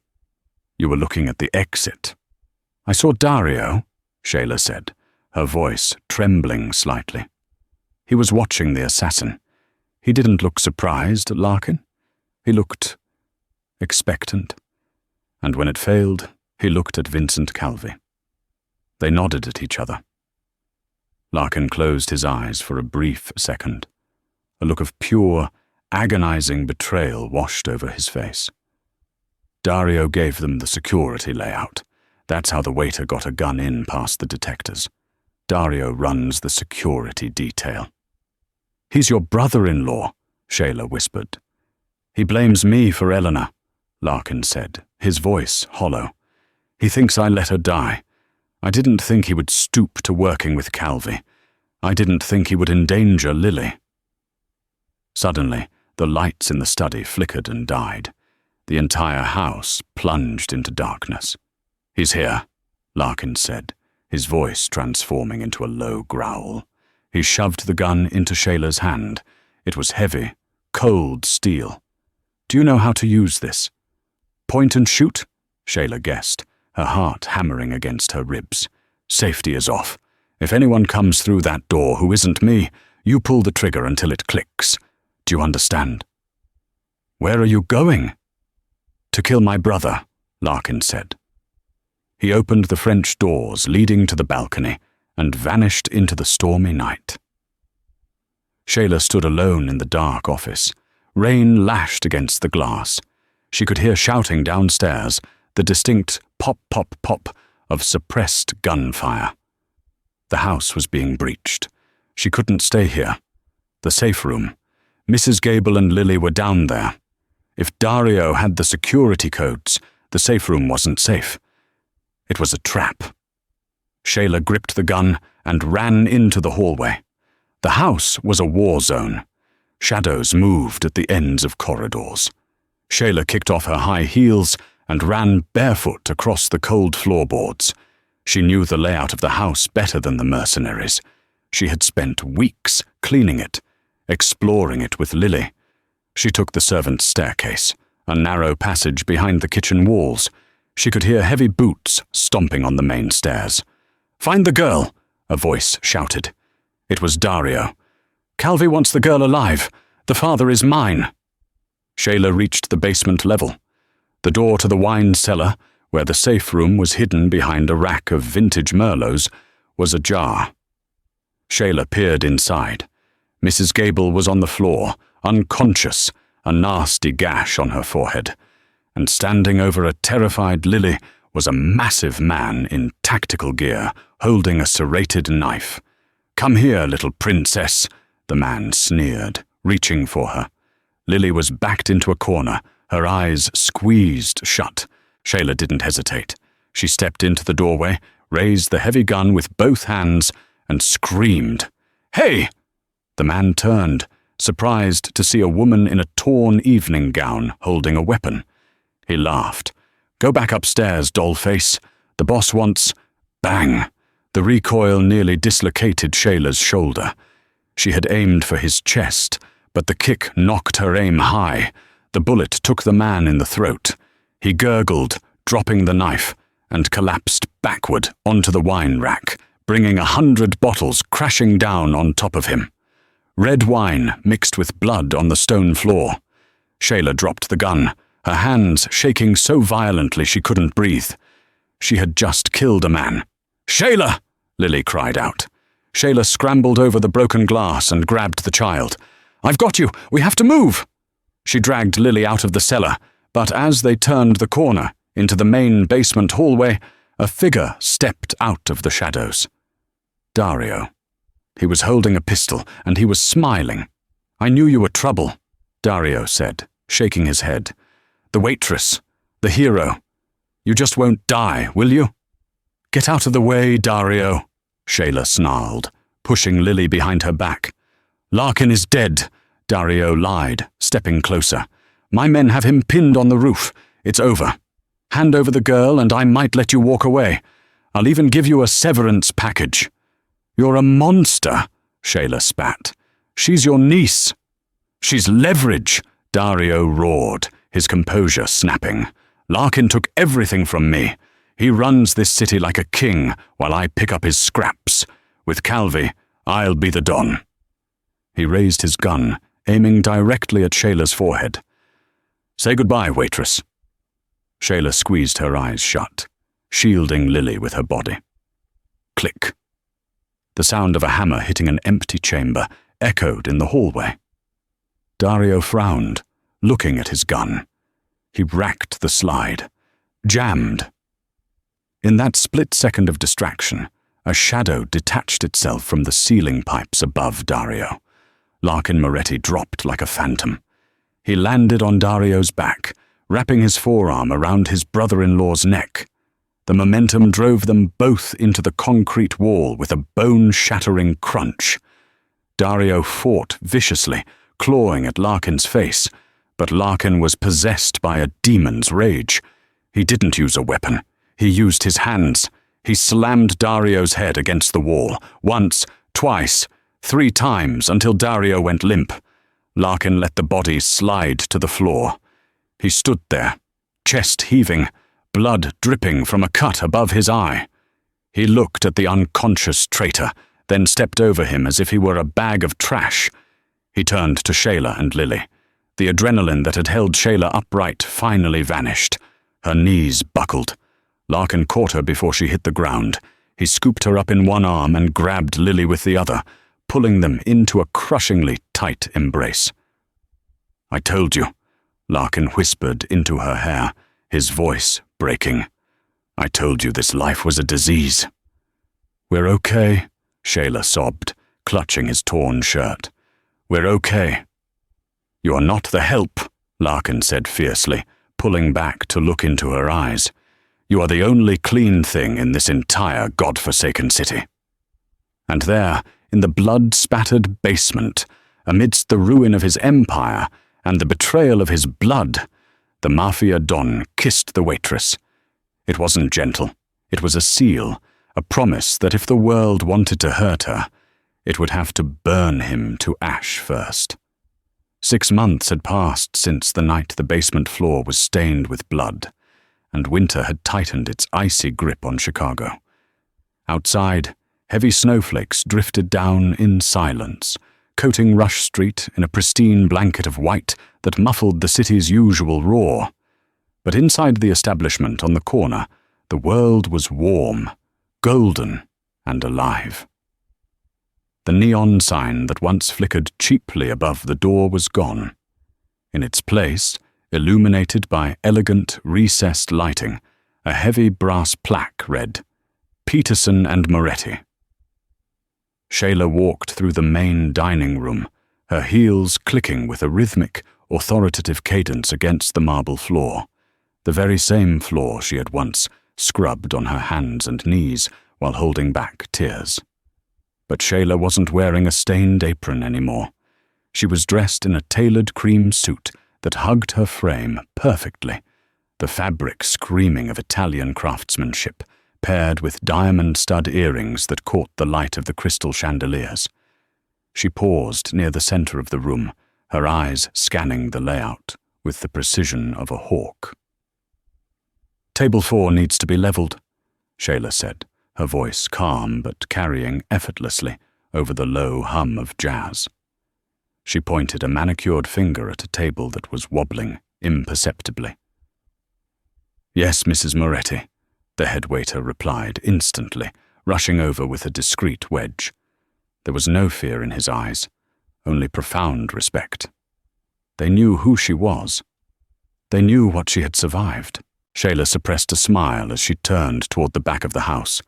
You were looking at the exit. I saw Dario, Shayla said, her voice trembling slightly. He was watching the assassin. He didn't look surprised at Larkin. He looked expectant. And when it failed, he looked at Vincent Calvi. They nodded at each other. Larkin closed his eyes for a brief second. A look of pure, agonizing betrayal washed over his face. Dario gave them the security layout. That's how the waiter got a gun in past the detectors. Dario runs the security detail. He's your brother-in-law, Shayla whispered. He blames me for Eleanor, Larkin said, his voice hollow. He thinks I let her die. I didn't think he would stoop to working with Calvi. I didn't think he would endanger Lily. Suddenly, the lights in the study flickered and died. The entire house plunged into darkness. He's here, Larkin said, his voice transforming into a low growl. He shoved the gun into Shayla's hand. It was heavy, cold steel. Do you know how to use this? Point and shoot? Shayla guessed, her heart hammering against her ribs. Safety is off. If anyone comes through that door who isn't me, you pull the trigger until it clicks. Do you understand? Where are you going? To kill my brother, Larkin said. He opened the French doors leading to the balcony and vanished into the stormy night. Shayla stood alone in the dark office. Rain lashed against the glass. She could hear shouting downstairs, the distinct pop, pop, pop of suppressed gunfire. The house was being breached. She couldn't stay here. The safe room. Mrs. Gable and Lily were down there. If Dario had the security codes, the safe room wasn't safe. It was a trap. Shayla gripped the gun and ran into the hallway. The house was a war zone. Shadows moved at the ends of corridors. Shayla kicked off her high heels and ran barefoot across the cold floorboards. She knew the layout of the house better than the mercenaries. She had spent weeks cleaning it, exploring it with Lily. She took the servants' staircase, a narrow passage behind the kitchen walls. She could hear heavy boots stomping on the main stairs. "Find the girl," a voice shouted. It was Dario. "Calvi wants the girl alive. The father is mine." Shayla reached the basement level. The door to the wine cellar, where the safe room was hidden behind a rack of vintage Merlots, was ajar. Shayla peered inside. Mrs. Gable was on the floor, unconscious, a nasty gash on her forehead. And standing over a terrified Lily was a massive man in tactical gear, holding a serrated knife. "Come here, little princess," the man sneered, reaching for her. Lily was backed into a corner, her eyes squeezed shut. Shayla didn't hesitate. She stepped into the doorway, raised the heavy gun with both hands, and screamed. "Hey!" The man turned, surprised to see a woman in a torn evening gown holding a weapon. He laughed. "Go back upstairs, dollface. The boss wants—" Bang! The recoil nearly dislocated Shayla's shoulder. She had aimed for his chest, but the kick knocked her aim high. The bullet took the man in the throat. He gurgled, dropping the knife, and collapsed backward onto the wine rack, bringing 100 bottles crashing down on top of him. Red wine mixed with blood on the stone floor. Shayla dropped the gun, her hands shaking so violently she couldn't breathe. She had just killed a man. "Shayla!" Lily cried out. Shayla scrambled over the broken glass and grabbed the child. "I've got you! We have to move!" She dragged Lily out of the cellar, but as they turned the corner into the main basement hallway, a figure stepped out of the shadows. Dario. He was holding a pistol, and he was smiling. "I knew you were trouble," Dario said, shaking his head. "The waitress, the hero. You just won't die, will you?" "Get out of the way, Dario," Shayla snarled, pushing Lily behind her back. "Larkin is dead," Dario lied, stepping closer. "My men have him pinned on the roof. It's over. Hand over the girl and I might let you walk away. I'll even give you a severance package." "You're a monster," Shayla spat. "She's your niece." "She's leverage," Dario roared, his composure snapping. "Larkin took everything from me. He runs this city like a king while I pick up his scraps. With Calvi, I'll be the Don." He raised his gun, aiming directly at Shayla's forehead. "Say goodbye, Waitress." Shayla squeezed her eyes shut, shielding Lily with her body. Click. The sound of a hammer hitting an empty chamber echoed in the hallway. Dario frowned, looking at his gun. He racked the slide. Jammed. In that split second of distraction, a shadow detached itself from the ceiling pipes above Dario. Larkin Moretti dropped like a phantom. He landed on Dario's back, wrapping his forearm around his brother-in-law's neck. The momentum drove them both into the concrete wall with a bone-shattering crunch. Dario fought viciously, clawing at Larkin's face, but Larkin was possessed by a demon's rage. He didn't use a weapon. He used his hands. He slammed Dario's head against the wall, once, twice, 3 times, until Dario went limp. Larkin let the body slide to the floor. He stood there, chest heaving, blood dripping from a cut above his eye. He looked at the unconscious traitor, then stepped over him as if he were a bag of trash. He turned to Shayla and Lily. The adrenaline that had held Shayla upright finally vanished. Her knees buckled. Larkin caught her before she hit the ground. He scooped her up in one arm and grabbed Lily with the other, pulling them into a crushingly tight embrace. "I told you," Larkin whispered into her hair, his voice breaking. "I told you this life was a disease." "We're okay," Shayla sobbed, clutching his torn shirt. "We're okay." "You're not the help," Larkin said fiercely, pulling back to look into her eyes. "You are the only clean thing in this entire godforsaken city." And there, in the blood-spattered basement, amidst the ruin of his empire and the betrayal of his blood, the Mafia Don kissed the Waitress. It wasn't gentle. It was a seal, a promise that if the world wanted to hurt her, it would have to burn him to ash first. 6 months had passed since the night the basement floor was stained with blood, and winter had tightened its icy grip on Chicago. Outside, heavy snowflakes drifted down in silence, coating Rush Street in a pristine blanket of white that muffled the city's usual roar. But inside the establishment on the corner, the world was warm, golden, and alive. The neon sign that once flickered cheaply above the door was gone. In its place, illuminated by elegant, recessed lighting, a heavy brass plaque read, "Peterson and Moretti." Shayla walked through the main dining room, her heels clicking with a rhythmic, authoritative cadence against the marble floor, the very same floor she had once scrubbed on her hands and knees while holding back tears. But Shayla wasn't wearing a stained apron anymore. She was dressed in a tailored cream suit that hugged her frame perfectly, the fabric screaming of Italian craftsmanship, paired with diamond stud earrings that caught the light of the crystal chandeliers. She paused near the center of the room, her eyes scanning the layout with the precision of a hawk. "Table 4 needs to be leveled," Shayla said, her voice calm but carrying effortlessly over the low hum of jazz. She pointed a manicured finger at a table that was wobbling imperceptibly. "Yes, Mrs. Moretti," the head waiter replied instantly, rushing over with a discreet wedge. There was no fear in his eyes, only profound respect. They knew who she was. They knew what she had survived. Shayla suppressed a smile as she turned toward the back of the house.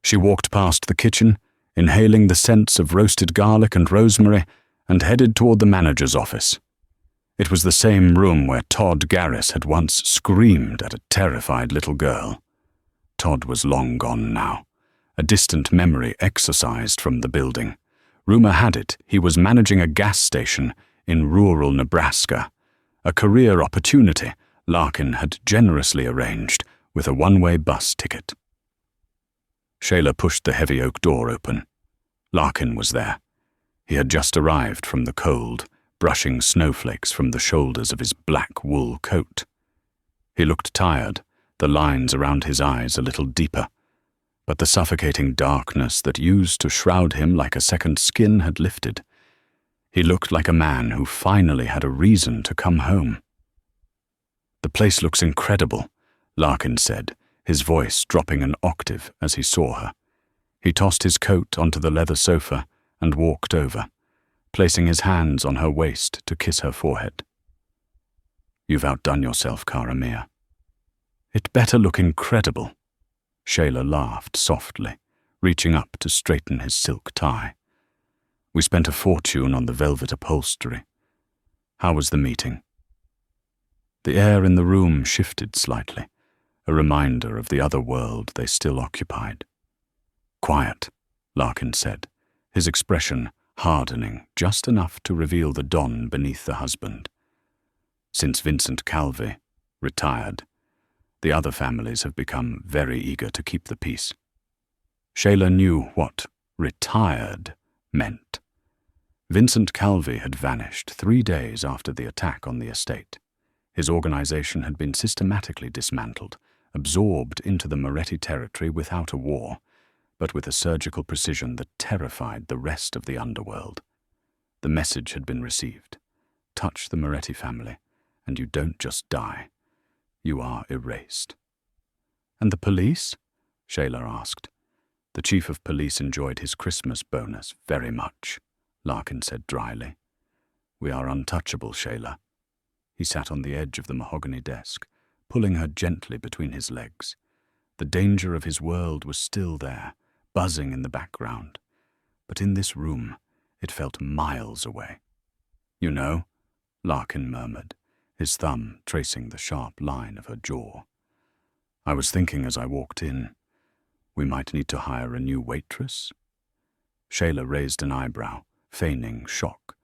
She walked past the kitchen, inhaling the scents of roasted garlic and rosemary, and headed toward the manager's office. It was the same room where Todd Garris had once screamed at a terrified little girl. Todd was long gone now, a distant memory exorcised from the building. Rumor had it he was managing a gas station in rural Nebraska, a career opportunity Larkin had generously arranged with a one-way bus ticket. Shayla pushed the heavy oak door open. Larkin was there. He had just arrived from the cold, brushing snowflakes from the shoulders of his black wool coat. He looked tired, the lines around his eyes a little deeper, but the suffocating darkness that used to shroud him like a second skin had lifted. He looked like a man who finally had a reason to come home. "The place looks incredible," Larkin said, his voice dropping an octave as he saw her. He tossed his coat onto the leather sofa and walked over, placing his hands on her waist to kiss her forehead. "You've outdone yourself, Cara Mia." "It better look incredible." Shayla laughed softly, reaching up to straighten his silk tie. "We spent a fortune on the velvet upholstery. How was the meeting?" The air in the room shifted slightly, a reminder of the other world they still occupied. "Quiet," Larkin said, his expression hardening just enough to reveal the Don beneath the husband. "Since Vincent Calvi retired, the other families have become very eager to keep the peace." Shayla knew what retired meant. Vincent Calvi had vanished 3 days after the attack on the estate. His organization had been systematically dismantled, absorbed into the Moretti territory without a war, but with a surgical precision that terrified the rest of the underworld. The message had been received. Touch the Moretti family, and you don't just die. You are erased. "And the police?" Shayla asked. "The chief of police enjoyed his Christmas bonus very much," Larkin said dryly. "We are untouchable, Shayla." He sat on the edge of the mahogany desk, pulling her gently between his legs. The danger of his world was still there, buzzing in the background. But in this room, it felt miles away. "You know," Larkin murmured, his thumb tracing the sharp line of her jaw. "I was thinking as I walked in, we might need to hire a new waitress." Shayla raised an eyebrow, feigning shock.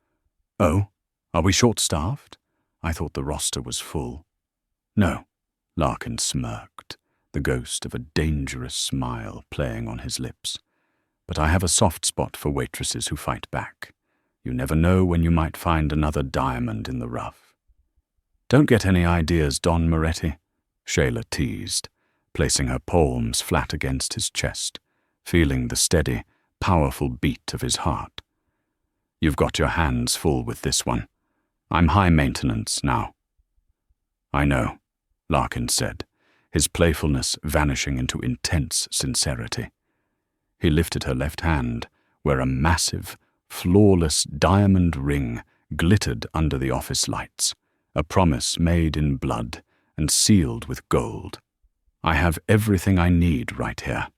"Oh, are we short-staffed? I thought the roster was full." "No," Larkin smirked, the ghost of a dangerous smile playing on his lips. "But I have a soft spot for waitresses who fight back. You never know when you might find another diamond in the rough." "Don't get any ideas, Don Moretti," Shayla teased, placing her palms flat against his chest, feeling the steady, powerful beat of his heart. "You've got your hands full with this one. I'm high maintenance now." "I know," Larkin said, his playfulness vanishing into intense sincerity. He lifted her left hand, where a massive, flawless diamond ring glittered under the office lights, a promise made in blood and sealed with gold. "I have everything I need right here."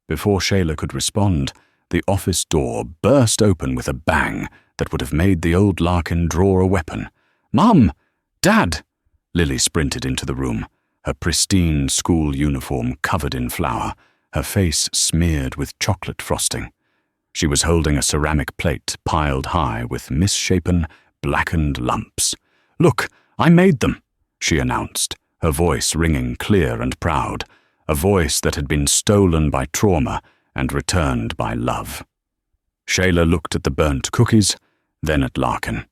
Before Shayla could respond, the office door burst open with a bang that would have made the old Larkin draw a weapon. "Mum! Dad!" Lily sprinted into the room, her pristine school uniform covered in flour, her face smeared with chocolate frosting. She was holding a ceramic plate piled high with misshapen, blackened lumps. "Look, I made them," she announced, her voice ringing clear and proud, a voice that had been stolen by trauma and returned by love. Shayla looked at the burnt cookies, then at Larkin.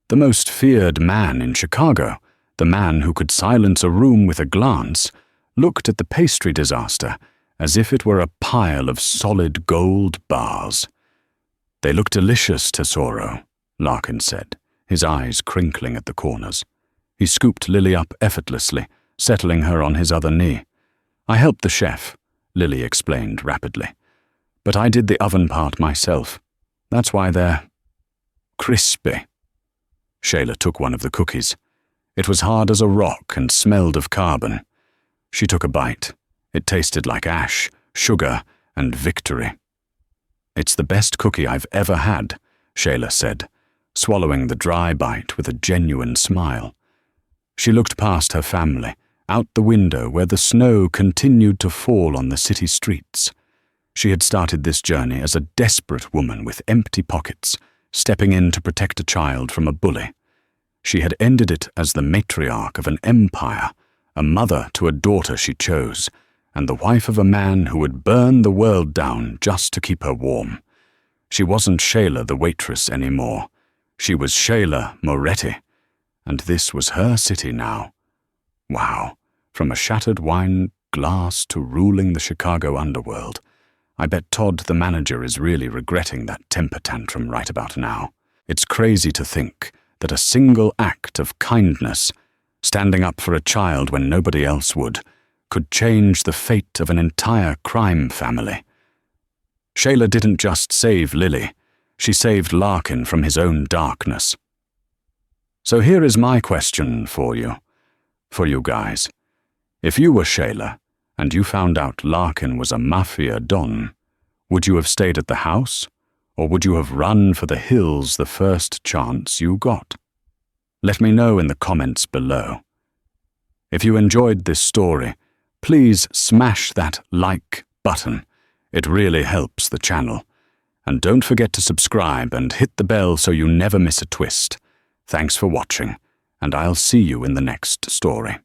The most feared man in Chicago, the man who could silence a room with a glance, looked at the pastry disaster as if it were a pile of solid gold bars. "They look delicious, Tesoro," Larkin said, his eyes crinkling at the corners. He scooped Lily up effortlessly, settling her on his other knee. "I helped the chef," Lily explained rapidly. "But I did the oven part myself. That's why they're crispy." Shayla took one of the cookies. It was hard as a rock and smelled of carbon. She took a bite. It tasted like ash, sugar, and victory. "It's the best cookie I've ever had," Shayla said, swallowing the dry bite with a genuine smile. She looked past her family, out the window where the snow continued to fall on the city streets. She had started this journey as a desperate woman with empty pockets, stepping in to protect a child from a bully. She had ended it as the matriarch of an empire, a mother to a daughter she chose, and the wife of a man who would burn the world down just to keep her warm. She wasn't Shayla the waitress anymore. She was Shayla Moretti, and this was her city now. Wow, from a shattered wine glass to ruling the Chicago underworld. I bet Todd, the manager, is really regretting that temper tantrum right about now. It's crazy to think that a single act of kindness, standing up for a child when nobody else would, could change the fate of an entire crime family. Shayla didn't just save Lily, she saved Larkin from his own darkness. So here is my question for you guys. If you were Shayla, and you found out Larkin was a Mafia don, would you have stayed at the house, or would you have run for the hills the first chance you got? Let me know in the comments below. If you enjoyed this story, please smash that like button. It really helps the channel. And don't forget to subscribe and hit the bell so you never miss a twist. Thanks for watching, and I'll see you in the next story.